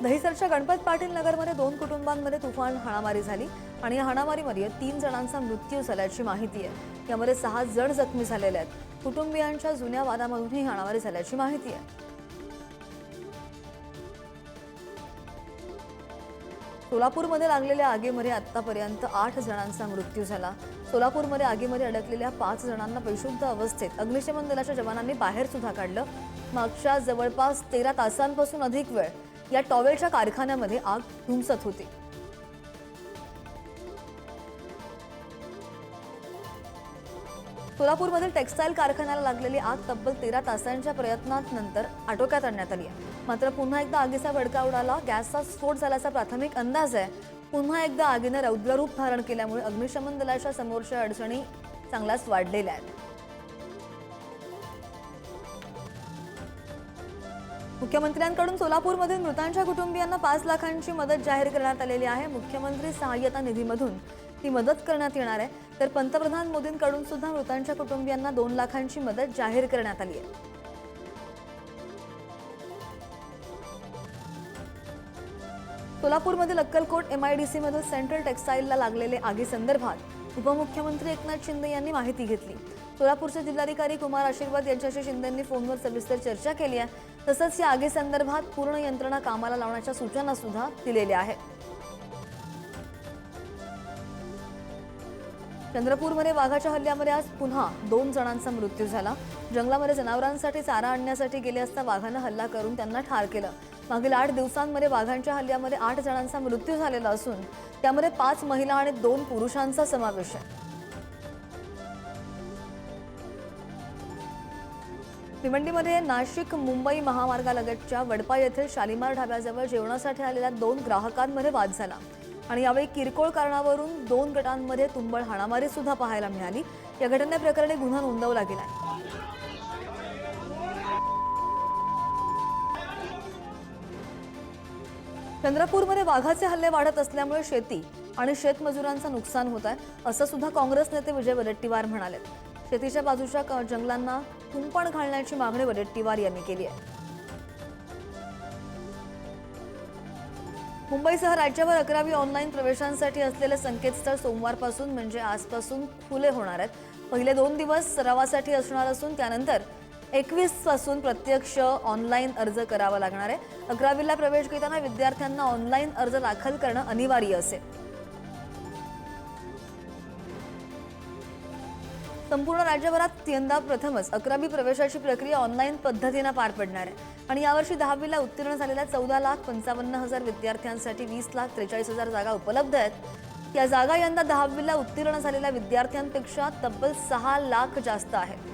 दहिसरच्या गणपत पाटील नगरमध्ये 2 कुटुंबांमध्ये तुफान हाणामारी झाली आणि या हाणामारीमध्ये 3 जणांचा मृत्यू झाल्याची माहिती आहे। यामध्ये 6 जण जखमी झालेले आहेत। कुटुंबियांच्या जुन्या वादामधून ही हाणामारी झाल्याची माहिती आहे। सोलापूरमध्ये लागलेल्या आगीमध्ये आतापर्यंत 8 जणांचा मृत्यू झाला। सोलापूरमध्ये आगीमध्ये अडकलेल्या 5 जणांना बेशुद्ध अवस्थेत अग्निशमन दलाच्या जवानांनी बाहेर सुद्धा काढलं। मागच्या जवळपास 13 तासांपासून अधिक वेळ या टॉवेलच्या कारखान्यामध्ये आग धुमसत होती। सोलापूरमधील टेक्सटाईल कारखान्याला लागलेली आग तब्बल 13 तासांच्या प्रयत्नांनंतर आटोक्यात आणण्यात आली आहे। मात्र पुन्हा एकदा आगीचा भडका उडाला। गॅसचा स्फोट झाल्याचा प्राथमिक अंदाज आहे। पुन्हा एकदा आगीने रौद्ररूप धारण केल्यामुळे अग्निशमन दलाच्या समोरच्या अडचणी चांगल्याच वाढलेल्या आहेत। मुख्यमंत्र्यांकडून सोलापूरमधील मृतांच्या कुटुंबियांना 5 लाखांची मदत जाहीर करण्यात आलेली आहे। मुख्यमंत्री सहाय्यता निधीमधून ही मदत करण्यात येणार आहे। तर पंतप्रधान मोदींकडून सुद्धा मृतांच्या कुटुंबियांना 2 लाखांची मदत जाहीर करण्यात आली आहे। सोलापूरमधील अक्कलकोट MIDC मधील सेंट्रल टेक्सटाईलला लागलेले आगीसंदर्भात उपमुख्यमंत्री एकनाथ शिंदे यांनी माहिती घेतली। सोलापूरचे जिल्हाधिकारी कुमार आशीर्वाद यांच्याशी शिंदेंनी फोनवर सविस्तर चर्चा केली आहे। तसंच या आगीसंदर्भात पूर्ण यंत्रणा कामाला लावण्याच्या सूचना सुद्धा दिलेल्या आहेत। चंद्रपूरमध्ये वाघाच्या हल्ल्यामध्ये आज पुन्हा 2 जणांचा मृत्यू झाला। जंगलामध्ये जनावरांसाठी चारा आणण्यासाठी गेले असता वाघानं हल्ला करून त्यांना ठार केलं। मागील 8 दिवसांमध्ये वाघांच्या हल्ल्यामध्ये 8 जणांचा मृत्यू झालेला असून त्यामध्ये 5 महिला आणि 2 पुरुषांचा समावेश आहे। भिवंडीमध्ये नाशिक मुंबई महामार्गालगतच्या वडपा येथील शालिमार ढाब्याजवळ जेवणासाठी आलेल्या 2 ग्राहकांमध्ये वाद झाला आणि यावेळी किरकोळ कारणावरून 2 गटांमध्ये तुंबळ हाणामारी सुद्धा पाहायला मिळाली। या घटनेप्रकरणी गुन्हा नोंदवला गेलाय। चंद्रपूरमध्ये वाघाचे हल्ले वाढत असल्यामुळे शेती आणि शेतमजुरांचं नुकसान होत आहे असं सुद्धा काँग्रेस नेते विजय वडेट्टीवार म्हणाले। शेतीच्या बाजूच्या जंगलांना कुंपण घालण्याची मागणी वडेट्टीवार यांनी केली आहे। मुंबईसह राज्यभर 11वी ऑनलाईन प्रवेशांसाठी असलेले संकेतस्थळ सोमवारपासून म्हणजे आजपासून खुले होणार आहेत। पहिले 2 दिवस सरावासाठी असणार असून त्यानंतर 21 पासून प्रत्यक्ष ऑनलाईन अर्ज करावा लागणार आहे। 11वीला प्रवेश घेताना विद्यार्थ्यांना ऑनलाईन अर्ज दाखल करणं अनिवार्य असेल। संपूर्ण राज्यभरात यंदा प्रथमच 11वी प्रवेशाची प्रक्रिया ऑनलाईन पद्धतीने पार पडणार आहे आणि यावर्षी 10वीला उत्तीर्ण झालेल्या 14,55,000 विद्यार्थ्यांसाठी 20,43,000 जागा उपलब्ध आहेत। या जागा यंदा 10वीला उत्तीर्ण झालेल्या विद्यार्थ्यांपेक्षा तब्बल 6 लाख जास्त आहेत।